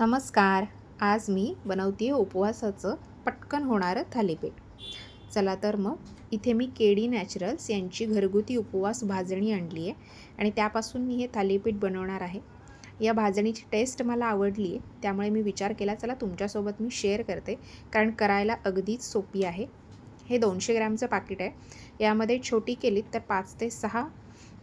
नमस्कार. आज मी बनवते उपवासाचं पटकन होणारं थालीपीठ. चला तर मग इथे मी केडी नॅचरल्स यांची घरगुती उपवास भाजणी आणली आहे आणि त्यापासून मी हे थालीपीठ बनवणार आहे. या भाजणीची टेस्ट मला आवडली आहे, त्यामुळे मी विचार केला चला तुमच्यासोबत मी शेअर करते, कारण करायला अगदीच सोपी आहे. हे 200 ग्रॅमचं पाकीट आहे. यामध्ये छोटी केलीत तर 5 ते 6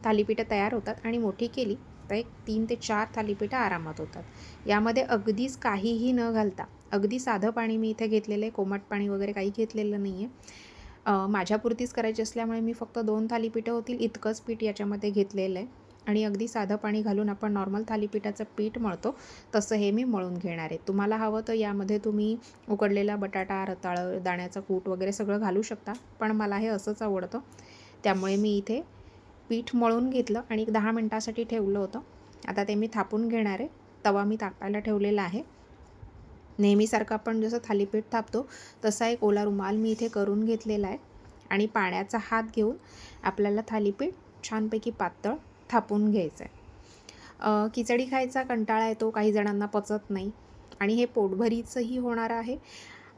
थालीपीठं तयार होतात आणि मोठी केली तर एक 3 ते 4 थालीपीठं आरामात होतात. यामध्ये अगदीच काहीही न घालता अगदी साधं पाणी मी इथे घेतलेलं आहे, कोमट पाणी वगैरे काही घेतलेलं नाही आहे. माझ्यापुरतीच करायची असल्यामुळे मी फक्त 2 थालीपीठं होतील इतकंच पीठ याच्यामध्ये घेतलेलं आहे आणि अगदी साधं पाणी घालून आपण नॉर्मल थालीपीठाचं पीठ मळतो तसं हे मी मळून घेणार आहे. तुम्हाला हवं तर यामध्ये तुम्ही उकडलेला बटाटा, रताळं, दाण्याचं कूट वगैरे सगळं घालू शकता, पण मला हे असंच आवडतं. त्यामुळे मी इथे पीठ मळून घेतलं आणि 10 मिनटासाठी ठेवलं होतं. आता ते मी थापून घेणार आहे. तवा मी तापायला ठेवलेला आहे. नेहमीसारखं आपण जसं थालीपीठ थापतो तसा एक ओला रुमाल मी इथे करून घेतलेला आहे आणि पाण्याचा हात घेऊन आपल्याला थालीपीठ छानपैकी पातळ थापून घ्यायचं आहे. खिचडी खायचा कंटाळा येतो, काही जणांना पचत नाही आणि हे पोटभरीचंही होणार आहे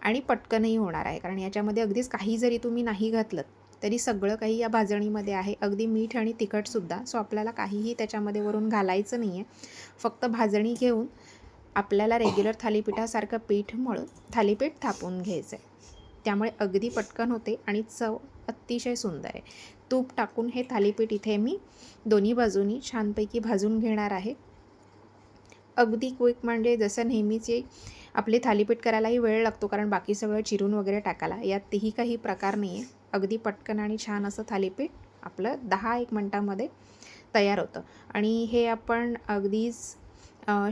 आणि पटकनही होणार आहे, कारण याच्यामध्ये अगदीच काही जरी तुम्ही नाही घातलं तरी सगळं काही या भाजणीमध्ये आहे, अगदी मीठ आणि तिखटसुद्धा. सो आपल्याला काहीही त्याच्यामध्ये वरून घालायचं नाही आहे. फक्त भाजणी घेऊन आपल्याला रेग्युलर थालीपीठासारखं पीठ मळून थालीपीठ थापून घ्यायचं आहे. त्यामुळे अगदी पटकन होते आणि चव अतिशय सुंदर आहे. तूप टाकून हे थालीपीठ इथे मी दोन्ही बाजूनी छानपैकी भाजून घेणार आहे. अगदी क्विक, म्हणजे जसं नेहमीचे आपले थालीपीठ करायलाही वेळ लागतो, कारण बाकी सगळं चिरून वगैरे टाकायला, यातही काही प्रकार नाही आहे. अगदी पटकन आणि छान असं थालीपीठ आपलं 10-1 मिनटामध्ये तयार होतं. आणि हे आपण अगदीच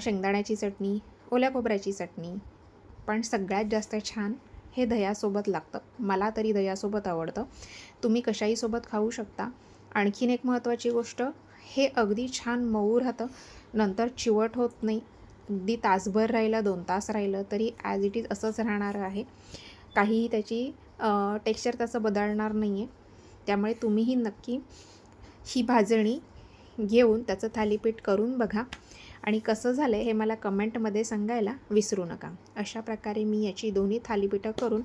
शेंगदाण्याची चटणी, ओल्या खोबऱ्याची चटणी, पण सगळ्यात जास्त छान हे दह्यासोबत लागतं. मला तरी दह्यासोबत आवडतं. तुम्ही कशाही सोबत खाऊ शकता. आणखीन एक महत्त्वाची गोष्ट, हे अगदी छान मऊ राहतं, नंतर चिवट होत नाही. अगदी तासभर राहिलं, 2 तास राहिलं तरी ॲज इट इज असंच राहणार आहे. काहीही त्याची टेक्स्चर त्याचं बदलणार नाही आहे. त्यामुळे तुम्हीही नक्की ही भाजणी घेऊन त्याचं थालीपीठ करून बघा आणि कसं झालं आहे हे मला कमेंटमध्ये सांगायला विसरू नका. अशा प्रकारे मी याची दोन्ही थालीपीठं करून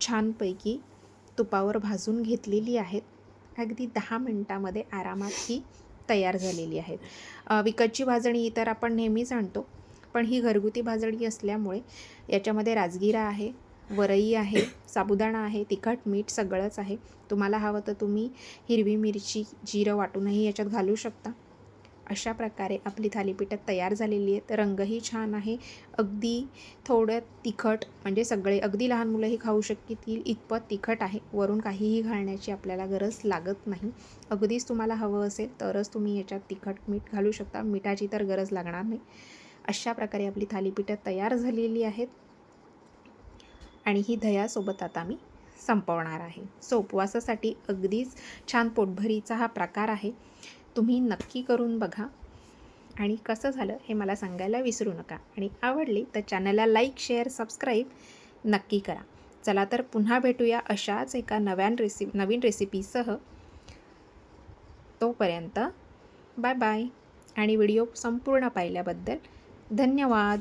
छानपैकी तुपावर भाजून घेतलेली आहेत. अगदी 10 मिनटामध्ये आरामात ही तयार झालेली आहेत. विकतची भाजणी तर आपण नेहमीच आणतो, पण ही घरगुती भाजणी असल्यामुळे याच्यामध्ये राजगिरा आहे, वरई आहे, साबुदाणा आहे, तिखट, मीठ सगळंच आहे. तुम्हाला हवं तर तुम्ही हिरवी मिरची, जिरं वाटूनही याच्यात घालू शकता. अशा प्रकारे आपली थालीपीठं तयार झालेली आहेत. रंगही छान आहे. अगदी थोडं तिखट, म्हणजे सगळे अगदी लहान मुलंही खाऊ शकतील इतपत तिखट आहे. वरून काहीही घालण्याची आपल्याला गरज लागत नाही. अगदीच तुम्हाला हवं असेल तरच तुम्ही याच्यात तिखट, मीठ घालू शकता. मिठाची तर गरज लागणार नाही. अशा प्रकारे आपली थालीपीठं तयार झालेली आहेत आणि ही दह्यासोबत आता मी संपवणार आहे. सो उपवासासाठी अगदीच छान पोटभरीचा हा प्रकार आहे. तुम्ही नक्की करून बघा आणि कसं झालं हे मला सांगायला विसरू नका. आणि आवडली तर चॅनलला लाईक, शेअर, सबस्क्राईब नक्की करा. चला तर पुन्हा भेटूया अशाच एका नवीन रेसिपीसह. तोपर्यंत बाय बाय आणि व्हिडिओ संपूर्ण पाहिल्याबद्दल धन्यवाद.